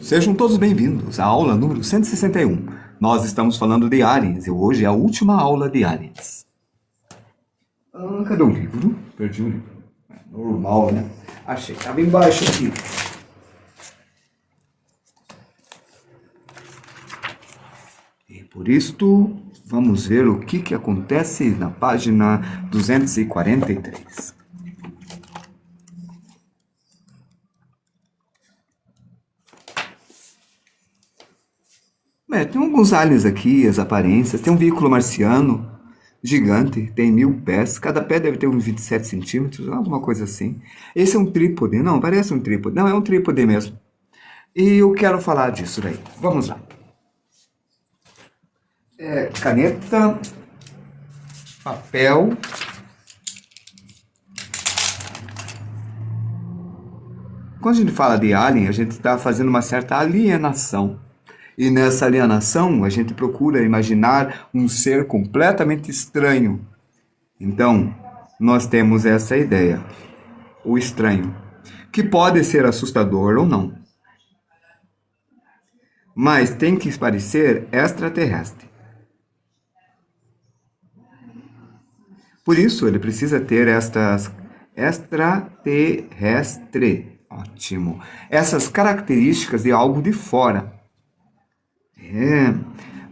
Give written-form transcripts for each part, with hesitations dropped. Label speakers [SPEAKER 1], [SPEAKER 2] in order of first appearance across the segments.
[SPEAKER 1] Sejam todos bem-vindos à aula número 161. Nós estamos falando de aliens e hoje é a última aula de aliens. Cadê o livro? Perdi o livro. Normal, né? Achei, estava embaixo aqui. E por isto, vamos ver o que acontece na página 243. Tem alguns aliens aqui, as aparências. Tem um veículo marciano gigante, tem 1000 pés. Cada pé deve ter uns 27 centímetros, alguma coisa assim. Esse é um trípode. Não, parece um trípode. Não, é um trípode mesmo. E eu quero falar disso daí. Vamos lá. Caneta, papel. Quando a gente fala de alien, a gente está fazendo uma certa alienação. E nessa alienação, a gente procura imaginar um ser completamente estranho. Então, nós temos essa ideia, o estranho, que pode ser assustador ou não. Mas tem que parecer extraterrestre. Por isso, ele precisa ter estas extraterrestre, ótimo, essas características de algo de fora.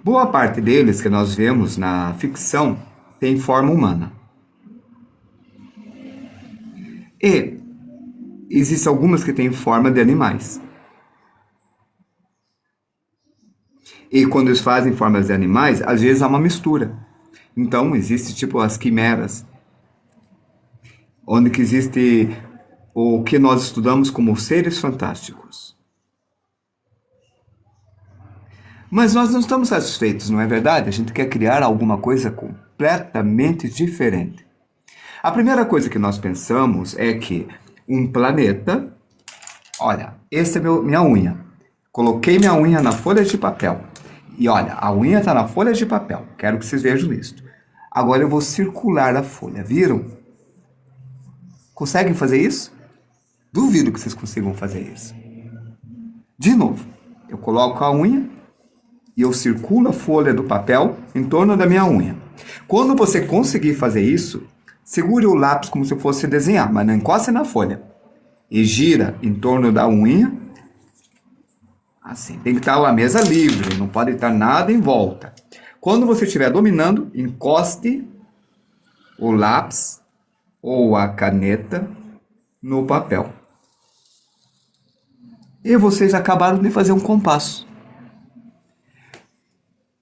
[SPEAKER 1] Boa parte deles que nós vemos na ficção tem forma humana. E existem algumas que têm forma de animais. E quando eles fazem formas de animais, às vezes há uma mistura. Então, existe tipo as quimeras, onde que existe o que nós estudamos como seres fantásticos. Mas nós não estamos satisfeitos, não é verdade? A gente quer criar alguma coisa completamente diferente. A primeira coisa que nós pensamos é que um planeta... Olha, essa é minha unha. Coloquei minha unha na folha de papel. E olha, a unha está na folha de papel. Quero que vocês vejam isso. Agora eu vou circular a folha, viram? Conseguem fazer isso? Duvido que vocês consigam fazer isso. De novo, eu coloco a unha e eu circulo a folha do papel em torno da minha unha. Quando você conseguir fazer isso, segure o lápis como se fosse desenhar, mas não encoste na folha. E gira em torno da unha. Assim, tem que estar a mesa livre, não pode estar nada em volta. Quando você estiver dominando, encoste o lápis ou a caneta no papel. E vocês acabaram de fazer um compasso.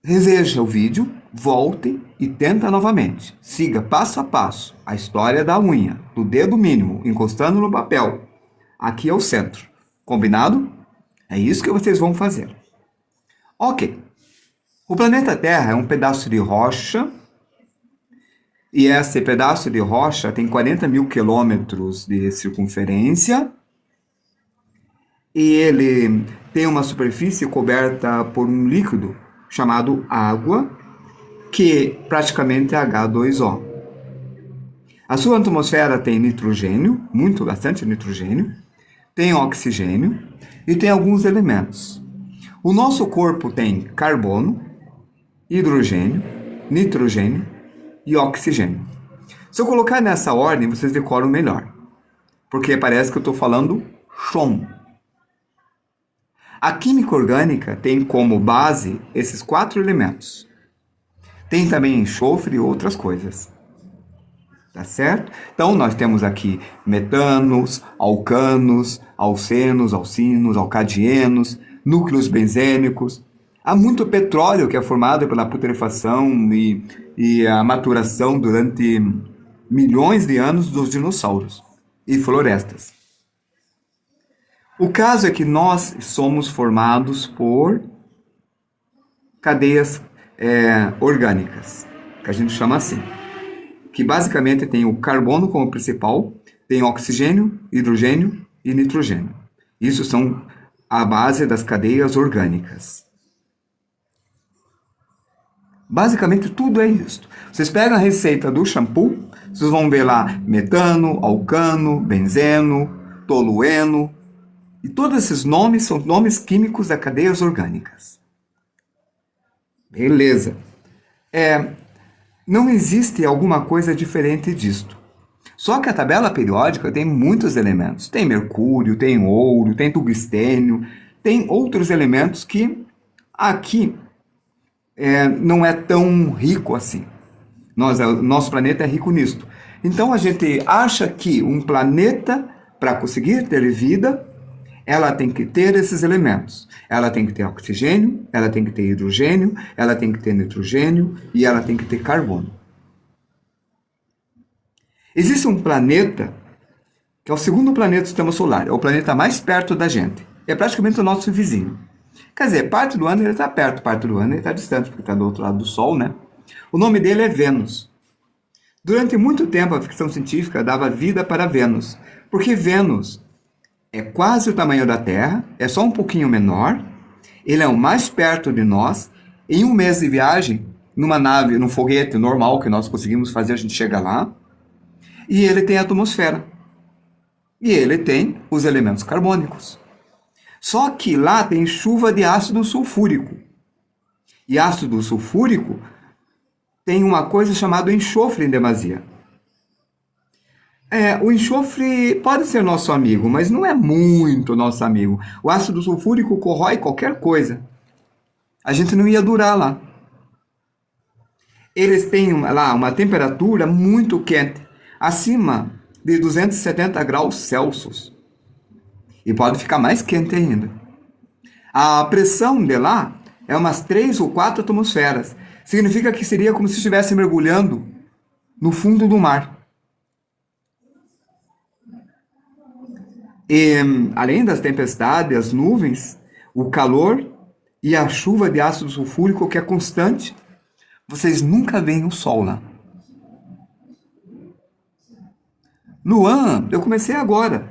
[SPEAKER 1] Reveja o vídeo, volte e tenta novamente. Siga passo a passo a história da unha, do dedo mínimo, encostando no papel. Aqui é o centro. Combinado? É isso que vocês vão fazer. Ok. O planeta Terra é um pedaço de rocha. E esse pedaço de rocha tem 40 mil quilômetros de circunferência. E ele tem uma superfície coberta por um líquido chamado água, que praticamente é H2O. A sua atmosfera tem nitrogênio, bastante nitrogênio, tem oxigênio e tem alguns elementos. O nosso corpo tem carbono, hidrogênio, nitrogênio e oxigênio. Se eu colocar nessa ordem, vocês decoram melhor, porque parece que eu estou falando chão. A química orgânica tem como base esses 4 elementos. Tem também enxofre e outras coisas. Tá certo? Então, nós temos aqui metanos, alcanos, alcenos, alcinos, alcadienos, núcleos benzênicos. Há muito petróleo que é formado pela putrefação e a maturação durante milhões de anos dos dinossauros e florestas. O caso é que nós somos formados por cadeias orgânicas, que a gente chama assim, que basicamente tem o carbono como principal, tem oxigênio, hidrogênio e nitrogênio. Isso são a base das cadeias orgânicas. Basicamente tudo é isso. Vocês pegam a receita do shampoo, vocês vão ver lá metano, alcano, benzeno, tolueno, E todos esses nomes são nomes químicos das cadeias orgânicas. Beleza. Não existe alguma coisa diferente disto. Só que a tabela periódica tem muitos elementos. Tem mercúrio, tem ouro, tem tungstênio, tem outros elementos que aqui não é tão rico assim. Nosso planeta é rico nisto. Então a gente acha que um planeta, para conseguir ter vida, ela tem que ter esses elementos. Ela tem que ter oxigênio, ela tem que ter hidrogênio, ela tem que ter nitrogênio e ela tem que ter carbono. Existe um planeta, que é o segundo planeta do sistema solar, é o planeta mais perto da gente. É praticamente o nosso vizinho. Quer dizer, parte do ano ele está perto, parte do ano ele está distante, porque está do outro lado do Sol, né? O nome dele é Vênus. Durante muito tempo a ficção científica dava vida para Vênus, porque Vênus é quase o tamanho da Terra, é só um pouquinho menor, ele é o mais perto de nós, em um mês de viagem, numa nave, num foguete normal que nós conseguimos fazer, a gente chega lá, e ele tem a atmosfera. E ele tem os elementos carbônicos. Só que lá tem chuva de ácido sulfúrico. E ácido sulfúrico tem uma coisa chamada enxofre em demasia. O enxofre pode ser nosso amigo, mas não é muito nosso amigo. O ácido sulfúrico corrói qualquer coisa. A gente não ia durar lá. Eles têm lá uma temperatura muito quente, acima de 270 graus Celsius. E pode ficar mais quente ainda. A pressão de lá é umas 3 ou 4 atmosferas. Significa que seria como se estivesse mergulhando no fundo do mar. E, além das tempestades, as nuvens, o calor e a chuva de ácido sulfúrico que é constante, vocês nunca veem o sol lá. Luan, eu comecei agora.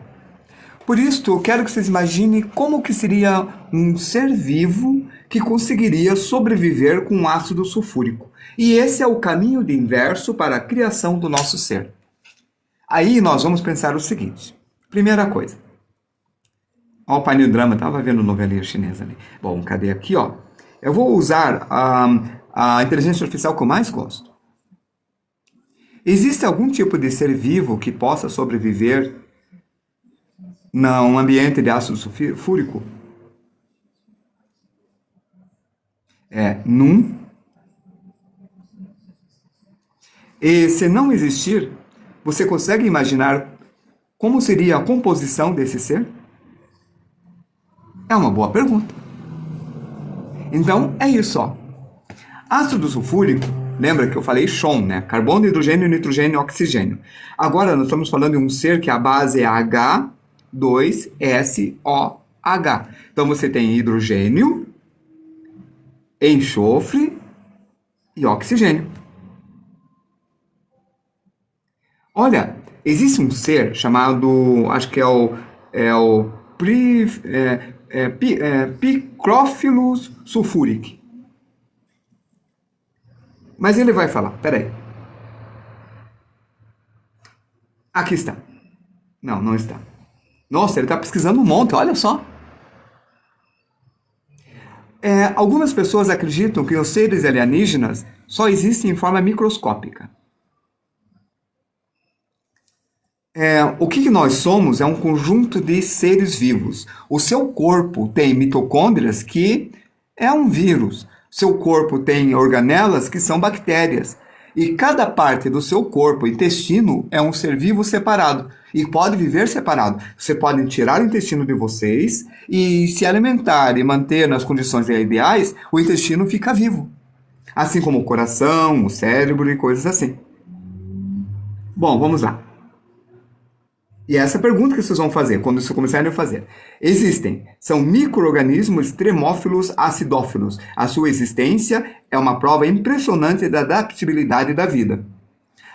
[SPEAKER 1] Por isso, eu quero que vocês imaginem como que seria um ser vivo que conseguiria sobreviver com ácido sulfúrico. E esse é o caminho de inverso para a criação do nosso ser. Aí nós vamos pensar o seguinte. Primeira coisa. Ó, o painel drama, estava vendo novelinha chinesa ali. Bom, cadê aqui, ó? Eu vou usar a inteligência artificial que eu mais gosto. Existe algum tipo de ser vivo que possa sobreviver num ambiente de ácido sulfúrico? Num. E se não existir, você consegue imaginar como seria a composição desse ser? É uma boa pergunta. Então, é isso, ó. Ácido sulfúrico, lembra que eu falei Chon, né? Carbono, hidrogênio, nitrogênio e oxigênio. Agora nós estamos falando de um ser que a base é H2SOH. Então você tem hidrogênio, enxofre e oxigênio. Olha, existe um ser chamado, acho que é o Picrophilus sulfuric. Mas ele vai falar, peraí. Aqui está. Não, não está. Nossa, ele está pesquisando um monte, olha só. Algumas pessoas acreditam que os seres alienígenas só existem em forma microscópica. O que nós somos é um conjunto de seres vivos. O seu corpo tem mitocôndrias, que é um vírus. Seu corpo tem organelas, que são bactérias. E cada parte do seu corpo, intestino, é um ser vivo separado. E pode viver separado. Você pode tirar o intestino de vocês e se alimentar e manter nas condições ideais, o intestino fica vivo. Assim como o coração, o cérebro e coisas assim. Bom, vamos lá. E essa é a pergunta que vocês vão fazer quando vocês começarem a fazer. São micro-organismos tremófilos acidófilos. A sua existência é uma prova impressionante da adaptabilidade da vida.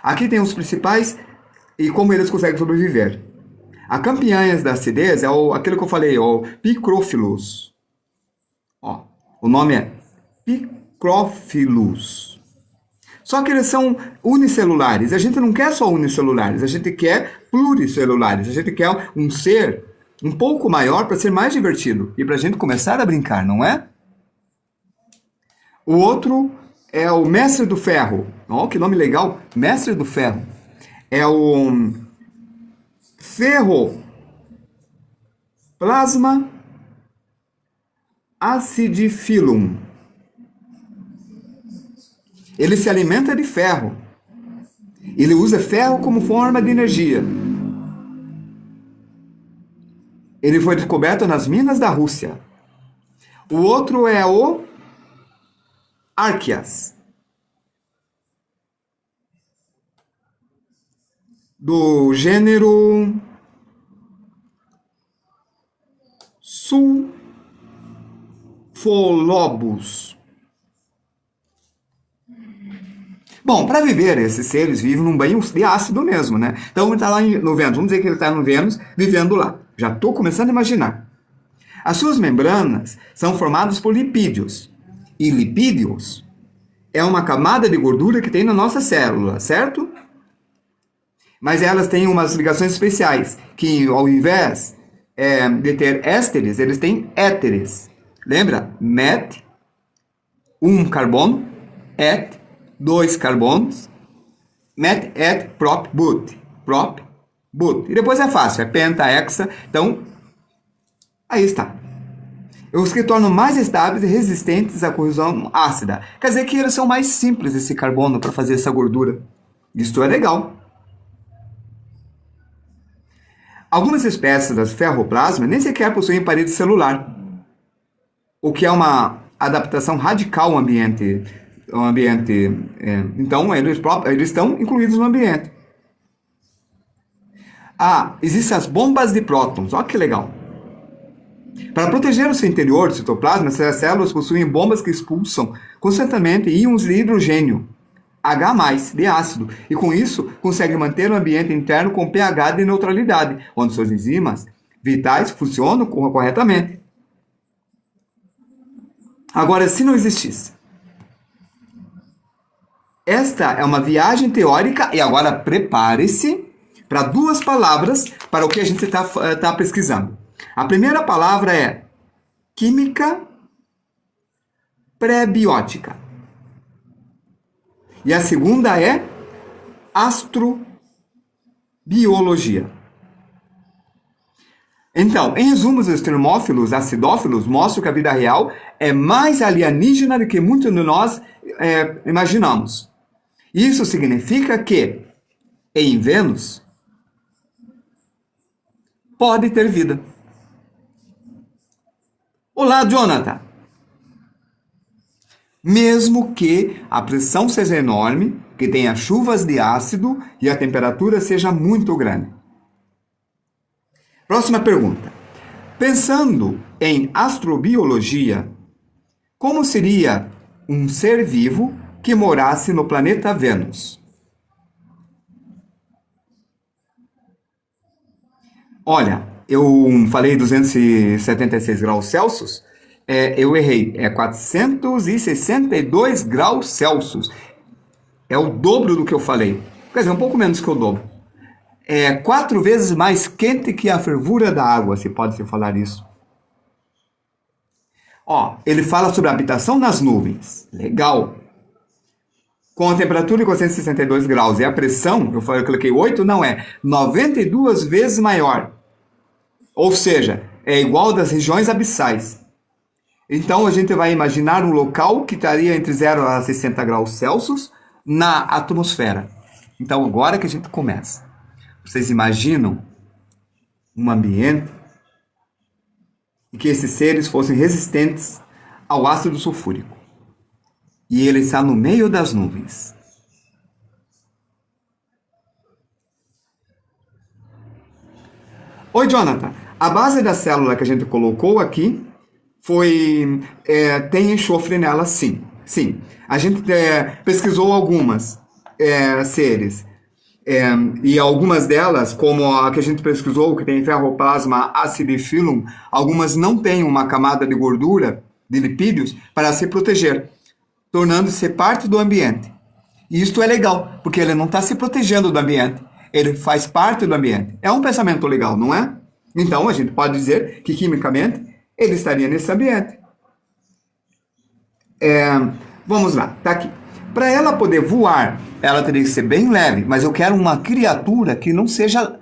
[SPEAKER 1] Aqui tem os principais e como eles conseguem sobreviver. A campeã da acidez é aquele que eu falei, o Picrophilus. O nome é Picrophilus. Só que eles são unicelulares. A gente não quer só unicelulares, a gente quer pluricelulares. A gente quer um ser um pouco maior para ser mais divertido e para a gente começar a brincar, não é? O outro é o Mestre do Ferro. Ó, que nome legal, Mestre do Ferro. É o Ferro Plasma Acidifilum. Ele se alimenta de ferro. Ele usa ferro como forma de energia. Ele foi descoberto nas minas da Rússia. O outro é o Arqueas, do gênero Sulfolobus. Bom, para viver, esses seres vivem num banho de ácido mesmo, né? Então ele está lá no Vênus, vamos dizer que ele está no Vênus, vivendo lá. Já estou começando a imaginar. As suas membranas são formadas por lipídios. E lipídios é uma camada de gordura que tem na nossa célula, certo? Mas elas têm umas ligações especiais, que ao invés de ter ésteres, eles têm éteres. Lembra? Met, um carbono, et, dois carbonos, met, et, prop, but. Prop, but. E depois é fácil, é penta, hexa. Então, aí está. Os que tornam mais estáveis e resistentes à corrosão ácida. Quer dizer que eles são mais simples, esse carbono, para fazer essa gordura. Isto é legal. Algumas espécies das ferroplasmas nem sequer possuem parede celular, o que é uma adaptação radical ao ambiente. Então, eles estão incluídos no ambiente. Existem as bombas de prótons. Olha que legal. Para proteger o seu interior, o citoplasma, essas células possuem bombas que expulsam constantemente íons de hidrogênio, H+, de ácido, e com isso conseguem manter o ambiente interno com pH de neutralidade, onde suas enzimas vitais funcionam corretamente. Agora, se não existisse, esta é uma viagem teórica, e agora prepare-se para duas palavras para o que a gente está pesquisando. A primeira palavra é química pré-biótica. E a segunda é astrobiologia. Então, em resumo, os termófilos acidófilos mostram que a vida real é mais alienígena do que muitos de nós imaginamos. Isso significa que em Vênus pode ter vida. Olá, Jonathan! Mesmo que a pressão seja enorme, que tenha chuvas de ácido e a temperatura seja muito grande. Próxima pergunta. Pensando em astrobiologia, como seria um ser vivo que morasse no planeta Vênus? Olha, eu falei 276 graus Celsius, eu errei, é 462 graus Celsius. É o dobro do que eu falei. Quer dizer, um pouco menos que o dobro. É 4 vezes mais quente que a fervura da água, se pode se falar isso. Ele fala sobre a habitação nas nuvens. Legal. Com a temperatura de 462 graus e a pressão, eu cliquei 8, não é 92 vezes maior. Ou seja, é igual das regiões abissais. Então, a gente vai imaginar um local que estaria entre 0 a 60 graus Celsius na atmosfera. Então, agora que a gente começa. Vocês imaginam um ambiente em que esses seres fossem resistentes ao ácido sulfúrico. E ele está no meio das nuvens. Oi, Jonathan. A base da célula que a gente colocou aqui tem enxofre nela, sim. Sim. A gente pesquisou algumas seres. E algumas delas, como a que a gente pesquisou, que tem ferroplasma acidifilum, algumas não têm uma camada de gordura, de lipídios, para se proteger, tornando-se parte do ambiente. E isto é legal, porque ele não está se protegendo do ambiente, ele faz parte do ambiente. É um pensamento legal, não é? Então, a gente pode dizer que, quimicamente, ele estaria nesse ambiente. Vamos lá, tá aqui. Para ela poder voar, ela teria que ser bem leve, mas eu quero uma criatura que não seja,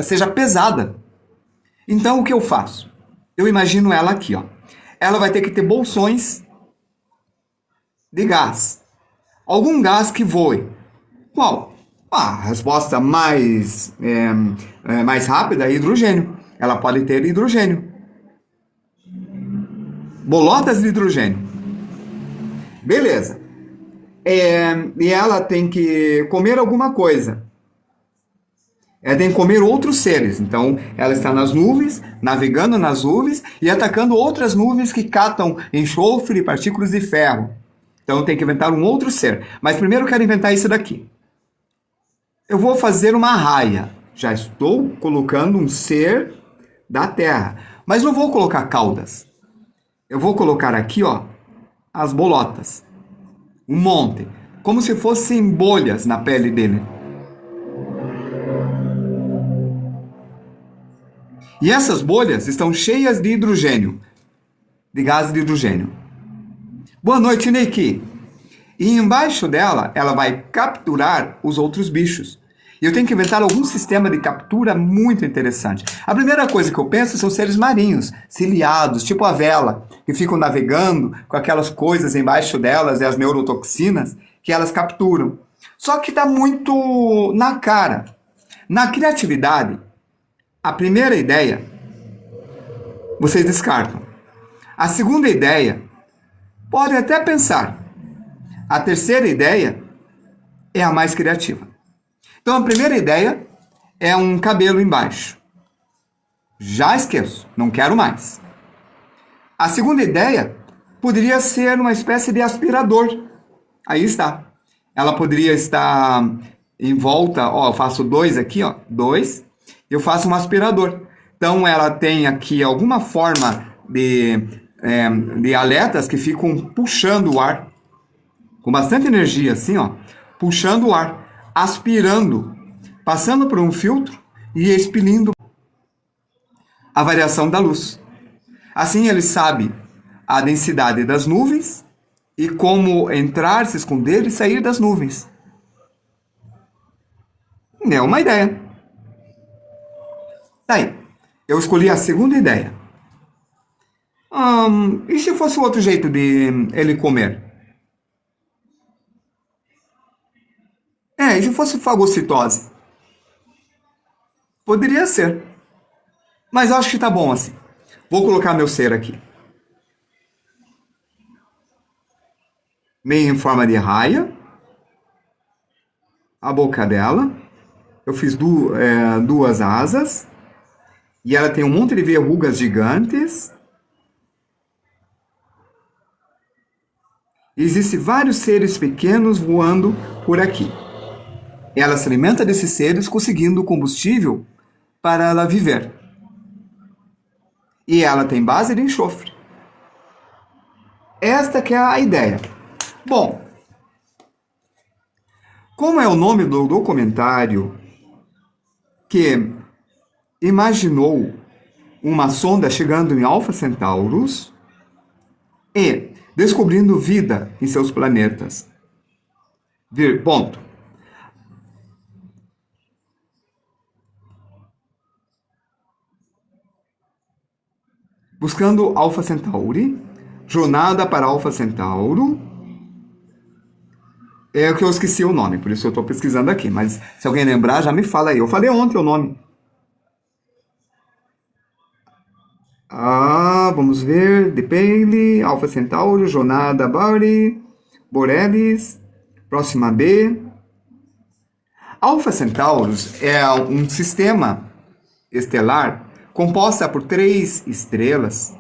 [SPEAKER 1] seja pesada. Então, o que eu faço? Eu imagino ela aqui, ó. Ela vai ter que ter bolsões de gás. Algum gás que voe. Qual? A resposta mais rápida é hidrogênio. Ela pode ter hidrogênio. Bolotas de hidrogênio. Beleza. E ela tem que comer alguma coisa. Ela tem que comer outros seres. Então, ela está nas nuvens, navegando nas nuvens e atacando outras nuvens que catam enxofre e partículas de ferro. Então, tem que inventar um outro ser. Mas primeiro eu quero inventar isso daqui. Eu vou fazer uma raia. Já estou colocando um ser da Terra. Mas não vou colocar caudas. Eu vou colocar aqui, ó, as bolotas. Um monte. Como se fossem bolhas na pele dele. E essas bolhas estão cheias de hidrogênio. De gás de hidrogênio. Boa noite, Neiki. E embaixo dela, ela vai capturar os outros bichos. E eu tenho que inventar algum sistema de captura muito interessante. A primeira coisa que eu penso são seres marinhos, ciliados, tipo a vela, que ficam navegando com aquelas coisas embaixo delas e as neurotoxinas que elas capturam. Só que está muito na cara. Na criatividade, a primeira ideia, vocês descartam. A segunda ideia, podem até pensar. A terceira ideia é a mais criativa. Então, a primeira ideia é um cabelo embaixo. Já esqueço, não quero mais. A segunda ideia poderia ser uma espécie de aspirador. Aí está. Ela poderia estar em volta, ó, eu faço 2 aqui, ó, 2. Eu faço um aspirador. Então, ela tem aqui alguma forma de aletas que ficam puxando o ar. Com bastante energia, assim, ó. Puxando o ar. Aspirando, passando por um filtro e expelindo a variação da luz. Assim ele sabe a densidade das nuvens e como entrar, se esconder e sair das nuvens. É uma ideia. Tá aí. Eu escolhi a segunda ideia. E se fosse outro jeito de ele comer? E se fosse fagocitose? Poderia ser. Mas eu acho que tá bom assim. Vou colocar meu ser aqui. Meio em forma de raia. A boca dela. Eu fiz duas asas. E ela tem um monte de verrugas gigantes. E existem vários seres pequenos voando por aqui. Ela se alimenta desses seres, conseguindo combustível para ela viver. E ela tem base de enxofre. Esta que é a ideia. Bom, como é o nome do documentário que imaginou uma sonda chegando em Alpha Centaurus e descobrindo vida em seus planetas. Ponto. Buscando Alpha Centauri, jornada para Alpha Centauro. É que eu esqueci o nome, por isso eu estou pesquisando aqui. Mas se alguém lembrar, já me fala aí. Eu falei ontem o nome. Vamos ver. The Pale, Alpha Centauri, Jornada Bari, Borealis, próxima B. Alpha Centaurus é um sistema estelar composta por 3 estrelas.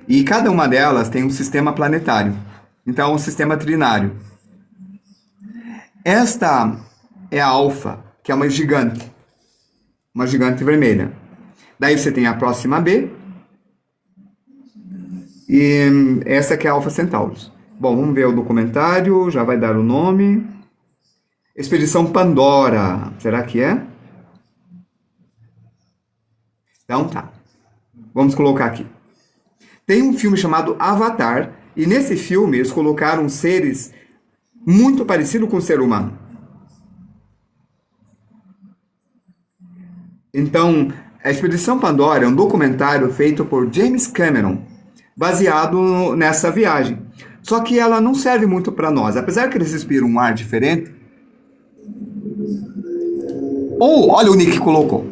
[SPEAKER 1] E cada uma delas tem um sistema planetário. Então, um sistema trinário. Esta é a Alfa, que é uma gigante vermelha. Daí você tem a próxima B. E essa que é a Alpha Centaurus. Bom, vamos ver o documentário, já vai dar o nome. Expedição Pandora. Será que é? Então tá. Vamos colocar aqui. Tem um filme chamado Avatar, e nesse filme eles colocaram seres muito parecidos com o ser humano. Então, a Expedição Pandora é um documentário feito por James Cameron, baseado nessa viagem. Só que ela não serve muito para nós, apesar que eles respiram um ar diferente. Ou, olha o Nick colocou.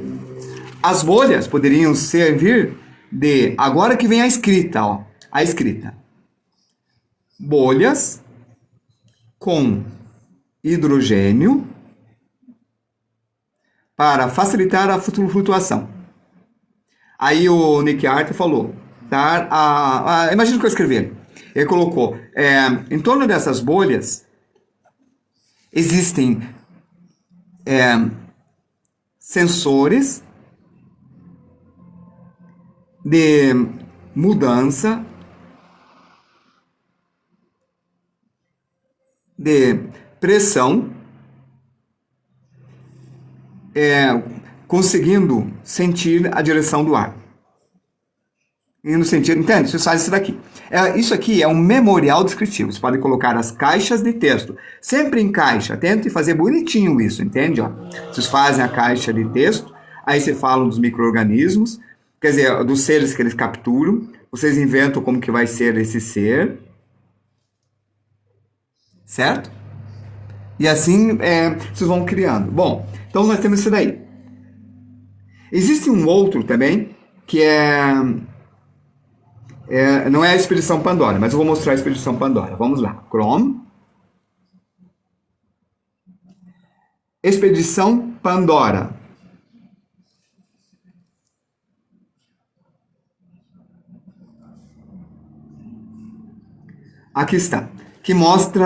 [SPEAKER 1] As bolhas poderiam servir de... Agora que vem a escrita, ó. A escrita. Bolhas com hidrogênio para facilitar a flutuação. Aí o Nick Arthur falou, imagina o que eu escrevi. Ele colocou, em torno dessas bolhas existem sensores de mudança de pressão, conseguindo sentir a direção do ar. E no sentido, entende? Você faz isso daqui. Isso aqui é um memorial descritivo. Você pode colocar as caixas de texto. Sempre em caixa. Tente fazer bonitinho isso, entende? Ó, vocês fazem a caixa de texto, aí você fala dos micro-organismos, quer dizer, dos seres que eles capturam. Vocês inventam como que vai ser esse ser. Certo? E assim vocês vão criando. Bom, então nós temos isso daí. Existe um outro também, que não é a Expedição Pandora, mas eu vou mostrar a Expedição Pandora. Vamos lá. Chrome. Expedição Pandora. Aqui está. Que mostra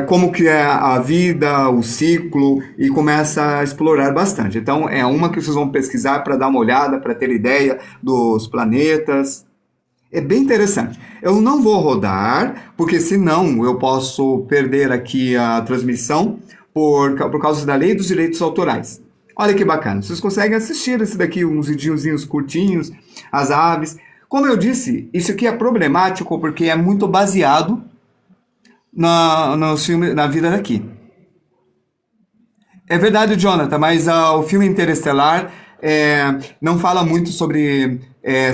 [SPEAKER 1] como que é a vida, o ciclo, e começa a explorar bastante. Então, é uma que vocês vão pesquisar para dar uma olhada, para ter ideia dos planetas. É bem interessante. Eu não vou rodar, porque senão eu posso perder aqui a transmissão por causa da lei dos direitos autorais. Olha que bacana. Vocês conseguem assistir esse daqui, uns videozinhos curtinhos, as aves. Como eu disse, isso aqui é problemático porque é muito baseado na vida daqui. É verdade, Jonathan, mas o filme Interestelar não fala muito sobre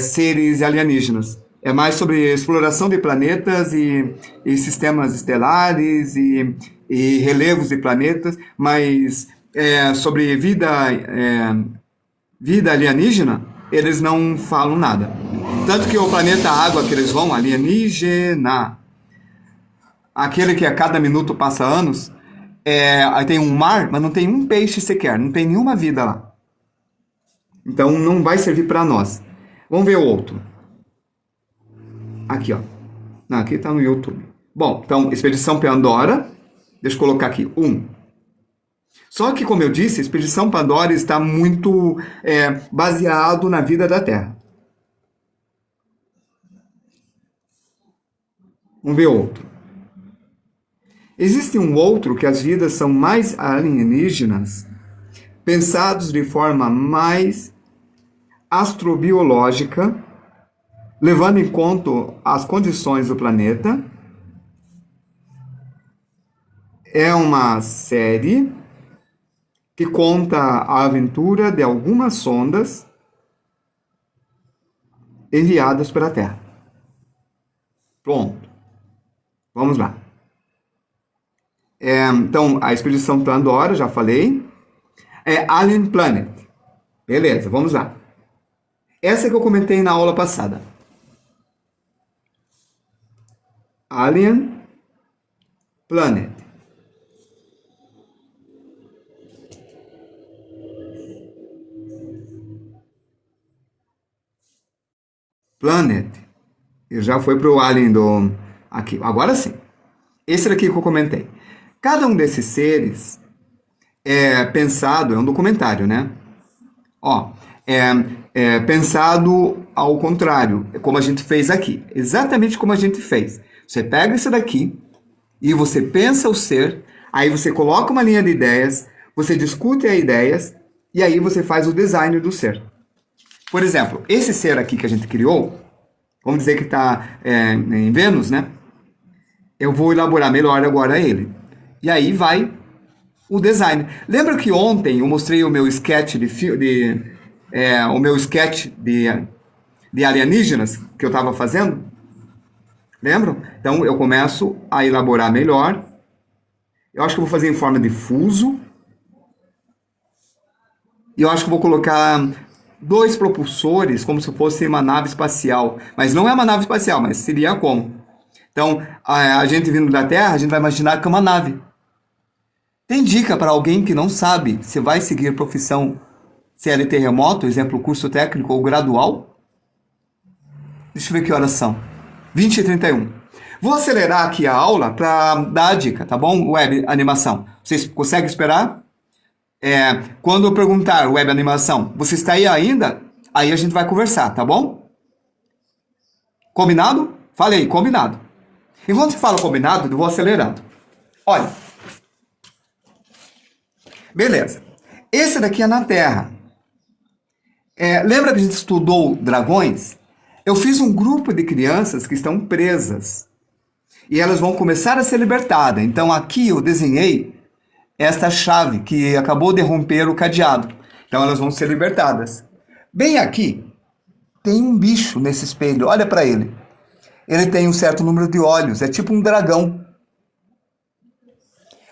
[SPEAKER 1] seres alienígenas. É mais sobre exploração de planetas e sistemas estelares e relevos de planetas, mas sobre vida alienígena, eles não falam nada. Tanto que o planeta Água que eles vão, alienígena, aquele que a cada minuto passa anos, aí tem um mar, mas não tem um peixe sequer, não tem nenhuma vida lá. Então não vai servir para nós. Vamos ver o outro. Aqui, ó. Não, aqui está no YouTube. Bom, então, Expedição Pandora. Deixa eu colocar aqui, 1. Só que, como eu disse, Expedição Pandora está muito baseado na vida da Terra. Vamos ver outro. Existe um outro que as vidas são mais alienígenas, pensados de forma mais astrobiológica, levando em conta as condições do planeta. É uma série que conta a aventura de algumas sondas enviadas para a Terra. Pronto. Vamos lá. Então, a Expedição Pandora, já falei. Alien Planet. Beleza, vamos lá. Essa que eu comentei na aula passada. Alien Planet. Planet. E já foi para o Alien do... Aqui. Agora sim. Esse daqui que eu comentei. Cada um desses seres pensado... É um documentário, né? Ó, pensado ao contrário. Como a gente fez aqui. Exatamente como a gente fez. Você pega isso daqui e você pensa o ser, Aí você coloca uma linha de ideias, você discute as ideias, e aí você faz o design do ser. Por exemplo, esse ser aqui que a gente criou, vamos dizer que está em Vênus, né? Eu vou elaborar melhor agora ele. E aí vai o design. Lembra que ontem eu mostrei o meu sketch de alienígenas que eu estava fazendo? Lembram? Então eu começo a elaborar melhor. Eu acho que eu vou fazer em forma de fuso. E eu acho que eu vou colocar 2 propulsores como se fosse uma nave espacial. Mas não é uma nave espacial, mas seria como? Então, a gente vindo da Terra, a gente vai imaginar que é uma nave. Tem dica para alguém que não sabe se vai seguir profissão CLT remoto, exemplo, curso técnico ou gradual? Deixa eu ver que horas são. 20h31. Vou acelerar aqui a aula para dar a dica, tá bom? Web animação. Vocês conseguem esperar? Quando eu perguntar web animação, você está aí ainda? Aí a gente vai conversar, tá bom? Combinado? Falei, combinado. Enquanto você fala combinado, eu vou acelerando. Olha. Beleza. Esse daqui é na Terra. Lembra que a gente estudou dragões? Eu fiz um grupo de crianças que estão presas. E elas vão começar a ser libertadas. Então aqui eu desenhei esta chave que acabou de romper o cadeado. Então elas vão ser libertadas. Bem aqui, tem um bicho nesse espelho. Olha para ele. Ele tem um certo número de olhos. É tipo um dragão.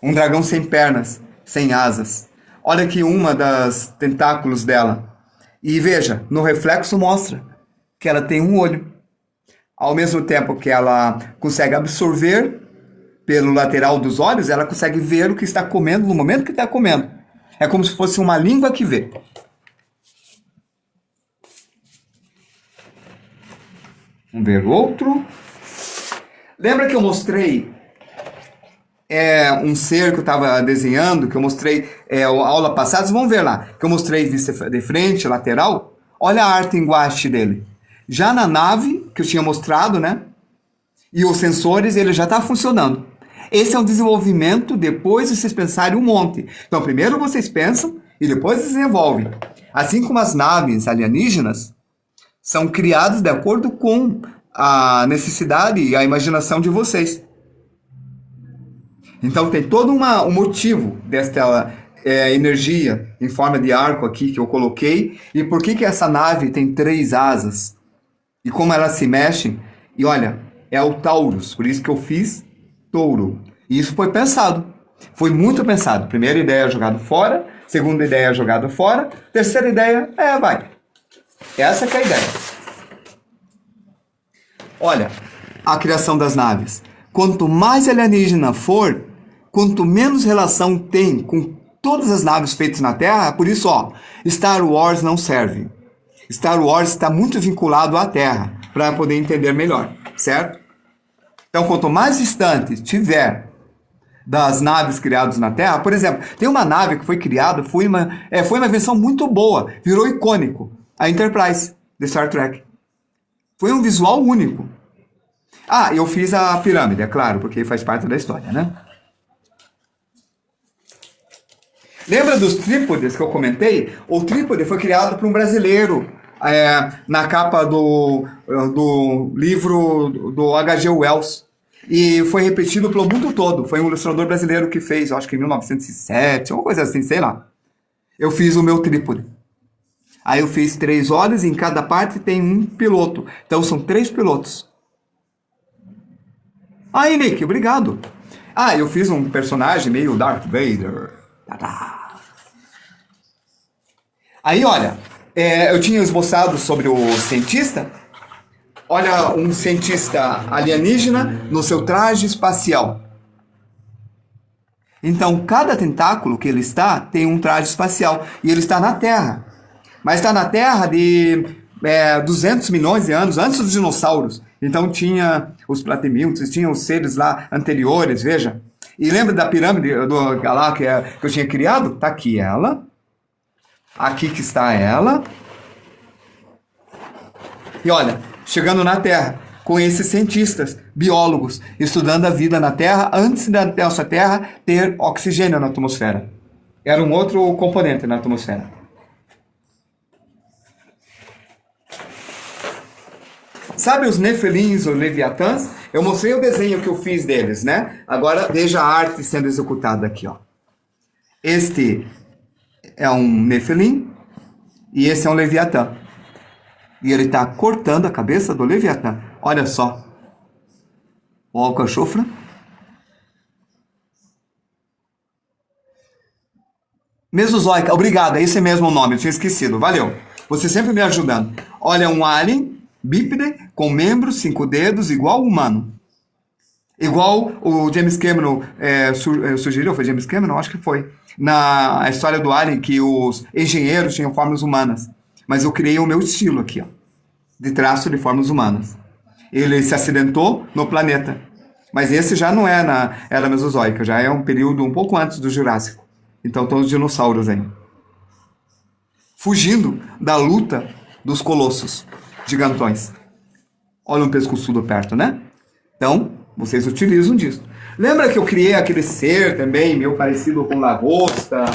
[SPEAKER 1] Um dragão sem pernas, sem asas. Olha aqui uma das tentáculos dela. E veja, no reflexo mostra que ela tem um olho. Ao mesmo tempo que ela consegue absorver pelo lateral dos olhos, ela consegue ver o que está comendo no momento que está comendo. É como se fosse uma língua que vê. Vamos ver outro. Lembra que eu mostrei um ser que eu estava desenhando, que eu mostrei a aula passada? Vamos ver lá. Que eu mostrei de frente, lateral. Olha a arte em guache dele. Já na nave, que eu tinha mostrado, né? E os sensores, ele já está funcionando. Esse é um desenvolvimento depois de vocês pensarem um monte. Então, primeiro vocês pensam e depois desenvolvem. Assim como as naves alienígenas são criadas de acordo com a necessidade e a imaginação de vocês. Então, tem todo um motivo desta energia em forma de arco aqui que eu coloquei. E por que essa nave tem 3 asas? E como elas se mexem. E olha, é o Taurus, por isso que eu fiz touro. E isso foi pensado. Foi muito pensado. Primeira ideia jogada fora, segunda ideia jogada fora, terceira ideia, vai. Essa que é a ideia. Olha, a criação das naves. Quanto mais alienígena for, quanto menos relação tem com todas as naves feitas na Terra, por isso, Star Wars não serve. Star Wars está muito vinculado à Terra, para poder entender melhor, certo? Então, quanto mais distante tiver das naves criadas na Terra, por exemplo, tem uma nave que foi criada, foi uma invenção muito boa, virou icônico, a Enterprise, de Star Trek. Foi um visual único. Eu fiz a pirâmide, é claro, porque faz parte da história, né? Lembra dos trípodes que eu comentei? O trípode foi criado por um brasileiro, na capa do livro do H.G. Wells. E foi repetido pelo mundo todo. Foi um ilustrador brasileiro que fez, acho que em 1907, uma coisa assim, sei lá. Eu fiz o meu trípode. Aí eu fiz 3 olhos e em cada parte tem um piloto. Então são 3 pilotos. Aí, Nick, obrigado. Eu fiz um personagem meio Darth Vader. Aí, olha, eu tinha esboçado sobre o cientista. Olha, um cientista alienígena no seu traje espacial. Então, cada tentáculo que ele está tem um traje espacial. E ele está na Terra. Mas está na Terra de 200 milhões de anos, antes dos dinossauros. Então, tinha os platemiltos, tinha os seres lá anteriores, veja. E lembra da pirâmide que eu tinha criado? Está aqui ela. Aqui que está ela. E olha, chegando na Terra. com esses cientistas, biólogos, estudando a vida na Terra antes da nossa Terra ter oxigênio na atmosfera. Era um outro componente na atmosfera. Sabe os Nefilins ou Leviatãs? Eu mostrei o desenho que eu fiz deles, né? Agora veja a arte sendo executada aqui, ó. Este é um Nefilim e esse é um Leviatã. E ele está cortando a cabeça do Leviatã. Olha só. O alcachofra. Mesozoica. Obrigado, é esse mesmo o nome. Eu tinha esquecido. Valeu. Você sempre me ajudando. Olha, um alien bípede com membros, 5 dedos, igual ao humano. Igual o James Cameron sugeriu. Foi James Cameron? Acho que foi. Na história do alien, que os engenheiros tinham formas humanas. Mas eu criei o meu estilo aqui, ó, de traço de formas humanas. Ele se acidentou no planeta. Mas esse já não é na Era Mesozoica, já é um período um pouco antes do Jurássico. Então estão os dinossauros aí. Fugindo da luta dos colossos gigantões. Olha um pescoçudo perto, né? Então, vocês utilizam disso. Lembra que eu criei aquele ser também, meio parecido com lagosta,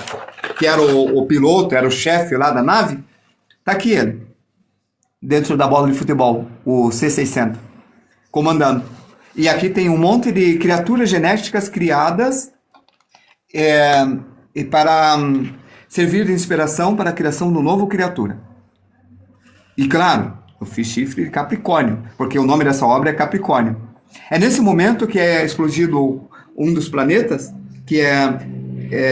[SPEAKER 1] que era o piloto, era o chefe lá da nave? Tá aqui ele, dentro da bola de futebol, o C-600, comandando. E aqui tem um monte de criaturas genéticas criadas para servir de inspiração para a criação do novo criatura. E claro, eu fiz chifre de Capricórnio, porque o nome dessa obra é Capricórnio. É nesse momento que é explodido um dos planetas, que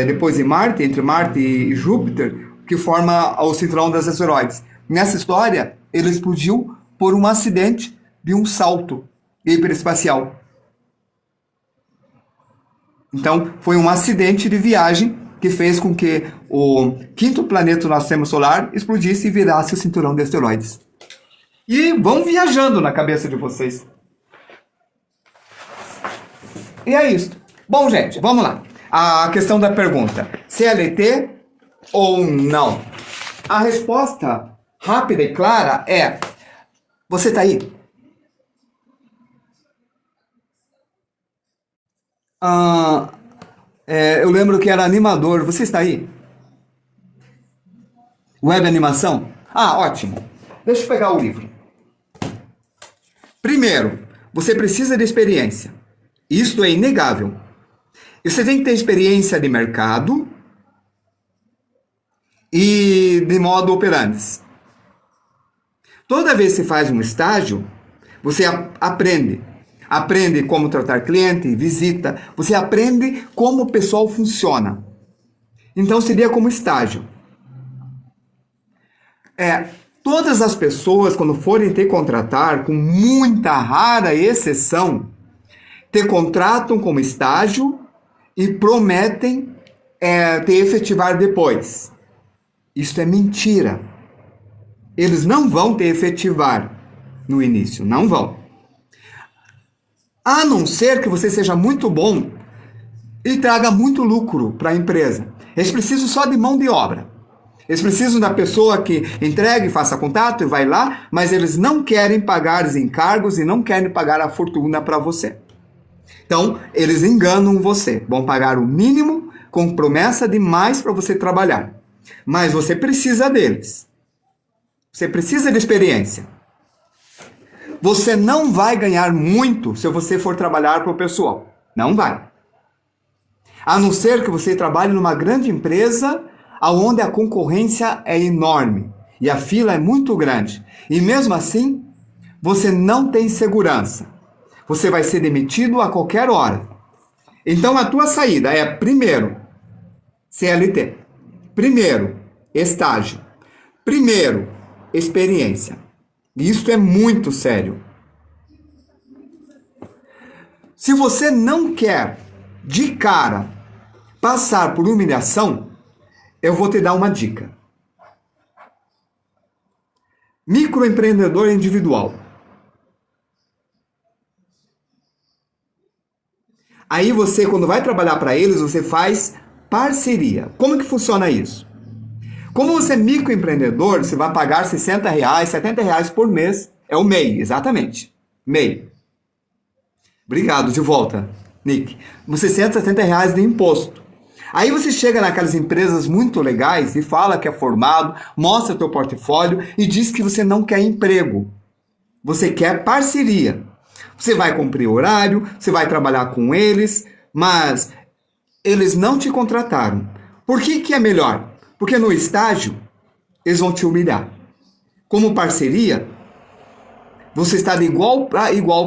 [SPEAKER 1] depois de Marte, entre Marte e Júpiter, que forma o cinturão das asteroides. Nessa história, ele explodiu por um acidente de um salto hiperespacial. Então, foi um acidente de viagem que fez com que o 5º planeta do nosso sistema solar explodisse e virasse o cinturão de asteroides. E vão viajando na cabeça de vocês. E é isso. Bom, gente, vamos lá. A questão da pergunta. CLT ou não? A resposta rápida e clara é: você está aí? Eu lembro que era animador. Você está aí? Web animação? Ah, ótimo. Deixa eu pegar o livro. Primeiro, você precisa de experiência. Isto é inegável. E você tem que ter experiência de mercado e de modo operandi. Toda vez que você faz um estágio, você aprende. Aprende como tratar cliente, visita. Você aprende como o pessoal funciona. Então seria como estágio. Todas as pessoas, quando forem te contratar, com muita rara exceção, te contratam como estágio e prometem te efetivar depois. Isso é mentira. Eles não vão te efetivar no início, não vão. A não ser que você seja muito bom e traga muito lucro para a empresa. Eles precisam só de mão de obra. Eles precisam da pessoa que entregue, faça contato e vai lá, mas eles não querem pagar os encargos e não querem pagar a fortuna para você. Então, eles enganam você. Vão pagar o mínimo com promessa de mais para você trabalhar. Mas você precisa deles. Você precisa de experiência. Você não vai ganhar muito se você for trabalhar para o pessoal. Não vai. A não ser que você trabalhe numa grande empresa onde a concorrência é enorme e a fila é muito grande. E mesmo assim, você não tem segurança. Você vai ser demitido a qualquer hora. Então a tua saída é, primeiro, CLT. Primeiro, estágio. Primeiro, experiência. Isso é muito sério. Se você não quer, de cara, passar por humilhação, eu vou te dar uma dica. Microempreendedor individual. Aí você, quando vai trabalhar para eles, você faz parceria. Como que funciona isso? Como você é microempreendedor, você vai pagar R$60, R$70 por mês. É o MEI, exatamente. MEI. Obrigado, de volta, Nick. Você R$ 170 de imposto. Aí você chega naquelas empresas muito legais e fala que é formado, mostra teu portfólio e diz que você não quer emprego. Você quer parceria. Você vai cumprir horário, você vai trabalhar com eles, mas eles não te contrataram. Por que é melhor? Porque no estágio, eles vão te humilhar. Como parceria, você está de igual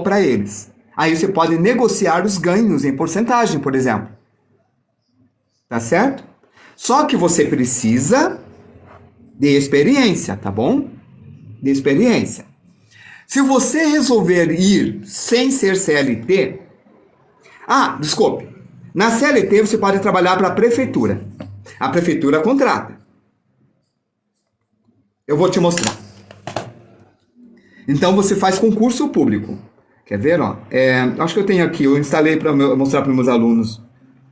[SPEAKER 1] para eles. Aí você pode negociar os ganhos em porcentagem, por exemplo. Tá certo? Só que você precisa de experiência, tá bom? De experiência. Se você resolver ir sem ser CLT... desculpe. Na CLT você pode trabalhar para a prefeitura. A prefeitura contrata. Eu vou te mostrar. Então você faz concurso público. Quer ver? Ó? Acho que eu tenho aqui. Eu instalei para mostrar para os meus alunos.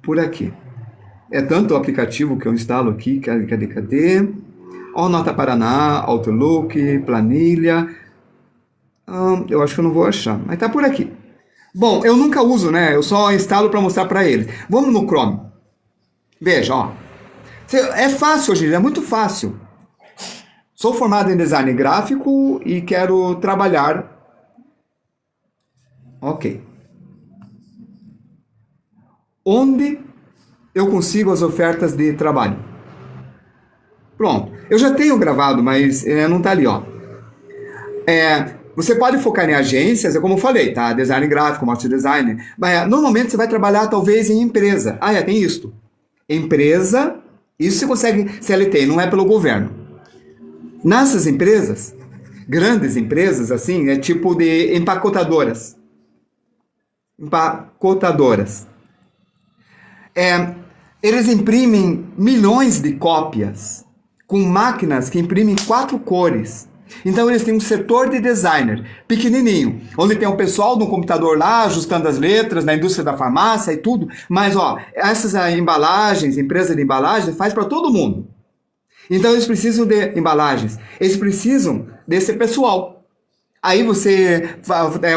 [SPEAKER 1] Por aqui. É tanto o aplicativo que eu instalo aqui. Cadê? Ó, Nota Paraná, Outlook, planilha. Eu acho que eu não vou achar. Mas tá por aqui. Bom, eu nunca uso, né? Eu só instalo para mostrar para eles. Vamos no Chrome. Veja, ó. É fácil hoje, é muito fácil. Sou formado em design gráfico e quero trabalhar. Ok. Onde eu consigo as ofertas de trabalho? Pronto. Eu já tenho gravado, mas não tá ali, ó. Você pode focar em agências, é como eu falei, tá? Design gráfico, marketing design. Mas, normalmente você vai trabalhar talvez em empresa. Tem isto. Empresa, isso você consegue CLT, não é pelo governo. Nessas empresas, grandes empresas, assim, é tipo de empacotadoras. Eles imprimem milhões de cópias com máquinas que imprimem 4 cores. Então eles têm um setor de designer pequenininho, onde tem um pessoal no computador lá ajustando as letras, na indústria da farmácia e tudo. Mas essas embalagens, empresa de embalagens, faz para todo mundo. Então eles precisam de embalagens, eles precisam desse pessoal. Aí você,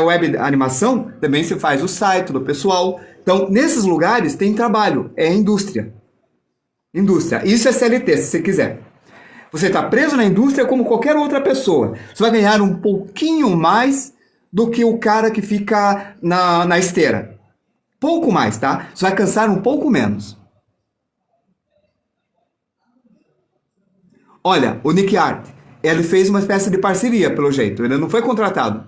[SPEAKER 1] web animação, também você faz o site do pessoal. Então nesses lugares tem trabalho, é indústria. Isso é CLT, se você quiser. Você está preso na indústria como qualquer outra pessoa. Você vai ganhar um pouquinho mais do que o cara que fica na esteira. Pouco mais, tá? Você vai cansar um pouco menos. Olha, o Nick Art, ele fez uma espécie de parceria, pelo jeito. Ele não foi contratado.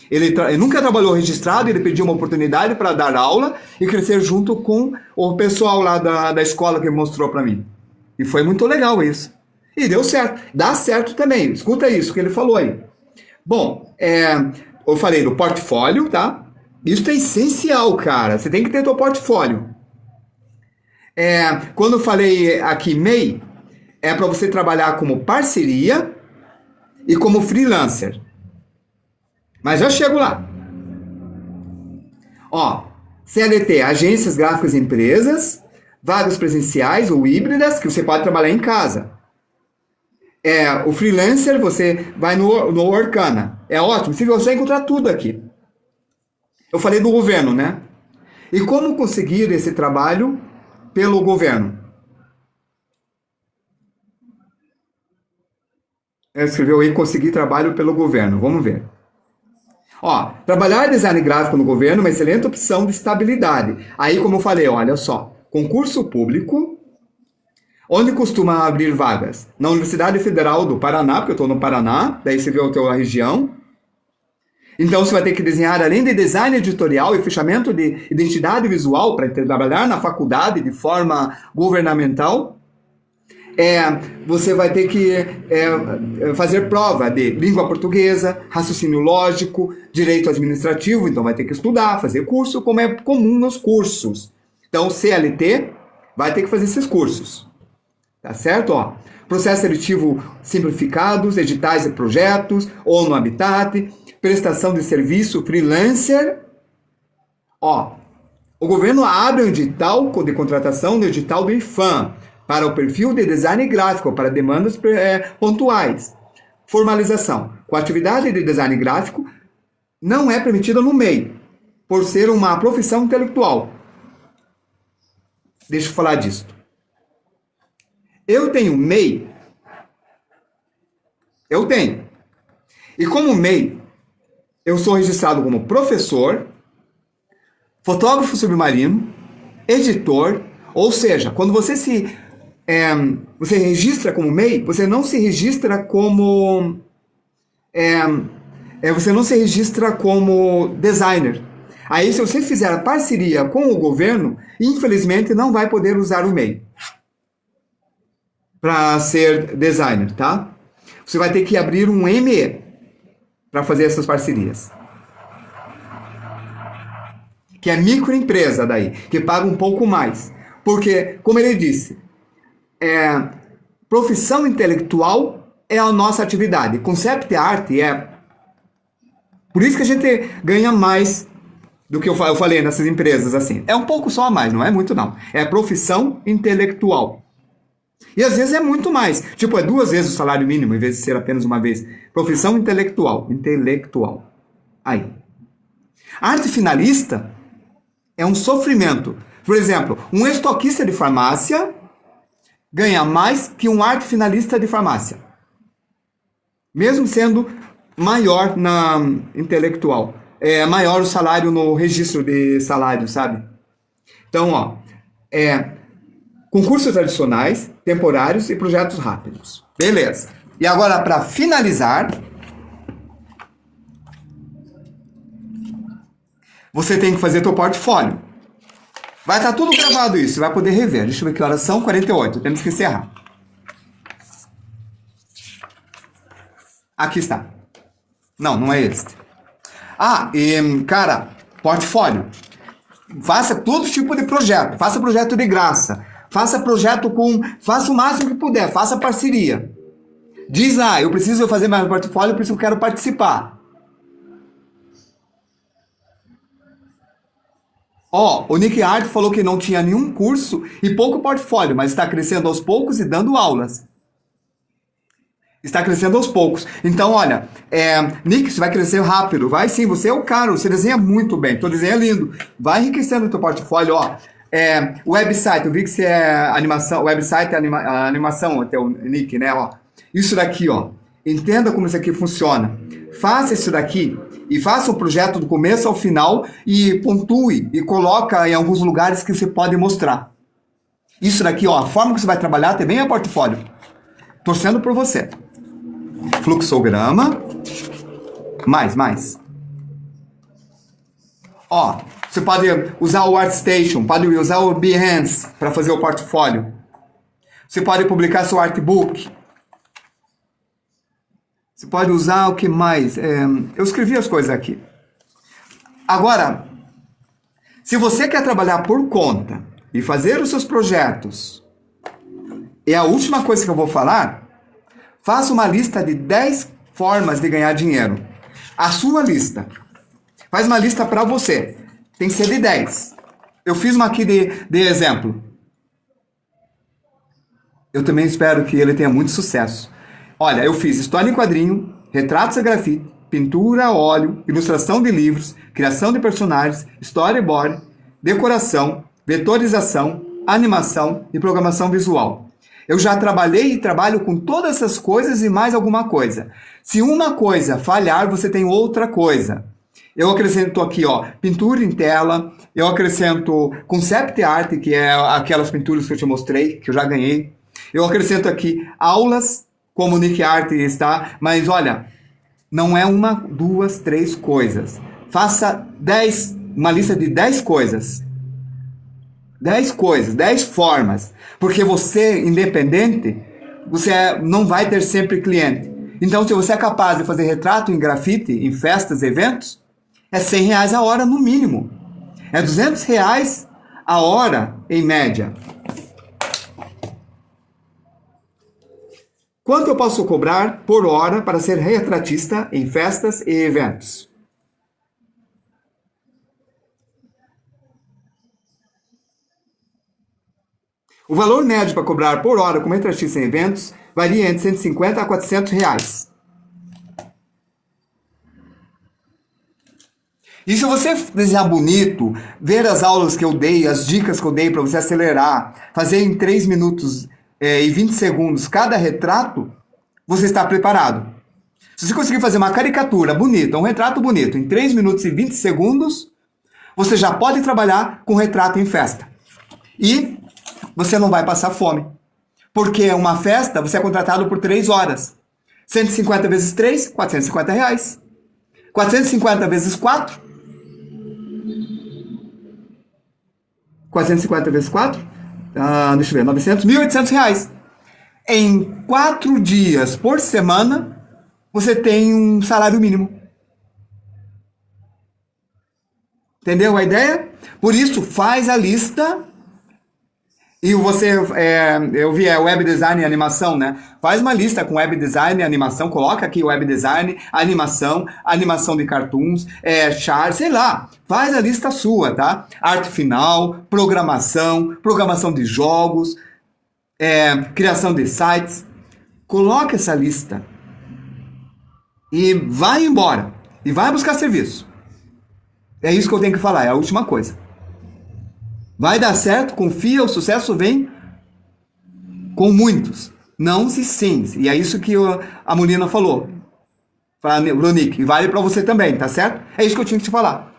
[SPEAKER 1] Ele nunca trabalhou registrado, ele pediu uma oportunidade para dar aula e crescer junto com o pessoal lá da escola que ele mostrou para mim. E foi muito legal isso. E deu certo. Dá certo também. Escuta isso que ele falou aí. Bom, eu falei do portfólio, tá? Isso é essencial, cara. Você tem que ter teu portfólio. Quando eu falei aqui MEI, é para você trabalhar como parceria e como freelancer. Mas já chego lá. CLT, agências gráficas e empresas, vagas presenciais ou híbridas, que você pode trabalhar em casa. O freelancer, você vai no Orkana. É ótimo, você vai encontrar tudo aqui. Eu falei do governo, né? E como conseguir esse trabalho pelo governo? Escreveu aí, conseguir trabalho pelo governo. Vamos ver. Trabalhar design gráfico no governo é uma excelente opção de estabilidade. Aí, como eu falei, olha só. Concurso público. Onde costuma abrir vagas? Na Universidade Federal do Paraná, porque eu estou no Paraná. Daí você vê a tua região. Então, você vai ter que desenhar, além de design editorial e fechamento de identidade visual, para trabalhar na faculdade de forma governamental. Você vai ter que fazer prova de língua portuguesa, raciocínio lógico, direito administrativo, então vai ter que estudar, fazer curso, como é comum nos cursos. Então, CLT vai ter que fazer esses cursos. Tá certo? Processo seletivo simplificados, editais de projetos, ou no Habitat, prestação de serviço, freelancer. O governo abre um edital de contratação no edital do IFAM, para o perfil de design gráfico, para demandas pontuais. Formalização. Com a atividade de design gráfico, não é permitida no MEI, por ser uma profissão intelectual. Deixa eu falar disso. Eu tenho MEI. Eu tenho. E como MEI, eu sou registrado como professor, fotógrafo submarino, editor, ou seja, quando você você registra como MEI, você não se registra como você não se registra como designer. Aí, se você fizer a parceria com o governo, infelizmente não vai poder usar o MEI para ser designer, tá? Você vai ter que abrir um ME para fazer essas parcerias. Que é microempresa daí, que paga um pouco mais. Porque, como ele disse, profissão intelectual é a nossa atividade. Concept art é... Por isso que a gente ganha mais do que eu falei nessas empresas, assim. É um pouco só a mais, não é muito não. É profissão intelectual. E às vezes é muito mais. Tipo, é 2 vezes o salário mínimo, em vez de ser apenas uma vez. Profissão intelectual. Intelectual. Aí. Arte finalista é um sofrimento. Por exemplo, um estoquista de farmácia ganha mais que um arte finalista de farmácia. Mesmo sendo maior na intelectual. É maior o salário no registro de salário, sabe? Então, ó, concursos tradicionais, temporários e projetos rápidos. Beleza. E agora, para finalizar, você tem que fazer teu portfólio. Vai estar tudo gravado isso, você vai poder rever. Deixa eu ver que horas são, 48, temos que encerrar. Aqui está. Não, não é este. Ah, e, cara, portfólio. Faça todo tipo de projeto. Faça projeto de graça. Faça projeto faça o máximo que puder. Faça parceria. Diz lá, eu preciso fazer mais portfólio, por isso eu quero participar. Ó, o Nick Art falou que não tinha nenhum curso e pouco portfólio, mas está crescendo aos poucos e dando aulas. Está crescendo aos poucos. Então, olha, Nick, você vai crescer rápido. Vai sim, você é o cara, você desenha muito bem. Teu desenho é lindo. Vai enriquecendo o teu portfólio, ó. Website, eu vi que você é animação. Website é animação, o teu Nick, né? Ó. Isso daqui, ó. Entenda como isso aqui funciona. Faça isso daqui e faça um projeto do começo ao final e pontue e coloca em alguns lugares que você pode mostrar. Isso daqui, ó, a forma que você vai trabalhar também é portfólio. Torcendo por você. Fluxograma. Mais. Ó, você pode usar o ArtStation, pode usar o Behance para fazer o portfólio. Você pode publicar seu artbook. Você pode usar o que mais? Eu escrevi as coisas aqui. Agora, se você quer trabalhar por conta e fazer os seus projetos, é a última coisa que eu vou falar. Faça uma lista de 10 formas de ganhar dinheiro. A sua lista. Faz uma lista para você. Tem que ser de 10. Eu fiz uma aqui de exemplo. Eu também espero que ele tenha muito sucesso. Olha, eu fiz história em quadrinho, retratos a grafite, pintura a óleo, ilustração de livros, criação de personagens, storyboard, decoração, vetorização, animação e programação visual. Eu já trabalhei e trabalho com todas essas coisas e mais alguma coisa. Se uma coisa falhar, você tem outra coisa. Eu acrescento aqui, ó, pintura em tela, eu acrescento concept art, que é aquelas pinturas que eu te mostrei, que eu já ganhei. Eu acrescento aqui aulas, como o Nick Art está, mas olha, não é 1, 2, 3 coisas. Faça uma lista de 10 coisas. 10 coisas, 10 formas. Porque você, independente, você não vai ter sempre cliente. Então, se você é capaz de fazer retrato em grafite, em festas, eventos, é R$100 a hora no mínimo. É R$200 a hora, em média. Quanto eu posso cobrar por hora para ser retratista em festas e eventos? O valor médio para cobrar por hora como retratista em eventos varia entre R$150 a R$400. E se você desenhar bonito, ver as aulas que eu dei, as dicas que eu dei para você acelerar, fazer em 3 minutos e 20 segundos cada retrato, você está preparado. Se você conseguir fazer uma caricatura bonita, um retrato bonito, em 3 minutos e 20 segundos, você já pode trabalhar com retrato em festa. E você não vai passar fome. Porque uma festa, você é contratado por 3 horas. 150 vezes 3, R$ 450. 450 vezes 4, 450 vezes 4, deixa eu ver, 900, R$ 1.800. Em 4 dias por semana, você tem um salário mínimo. Entendeu a ideia? Por isso, faz a lista. E você, eu vi web design e animação, né? Faz uma lista com web design e animação, coloca aqui web design, animação de cartoons, chart, sei lá. Faz a lista sua, tá? Arte final, programação de jogos, criação de sites. Coloca essa lista e vai embora. E vai buscar serviço. É isso que eu tenho que falar, é a última coisa. Vai dar certo, confia, o sucesso vem com muitos. Não se sim. E é isso que a Molina falou. Brunick, e vale para você também, tá certo? É isso que eu tinha que te falar.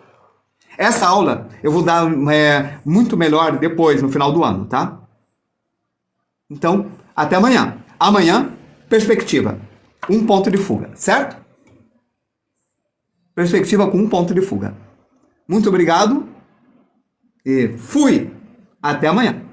[SPEAKER 1] Essa aula eu vou dar muito melhor depois, no final do ano, tá? Então, até amanhã. Amanhã, perspectiva. 1 ponto de fuga, certo? Perspectiva com 1 ponto de fuga. Muito obrigado. E fui! Até amanhã!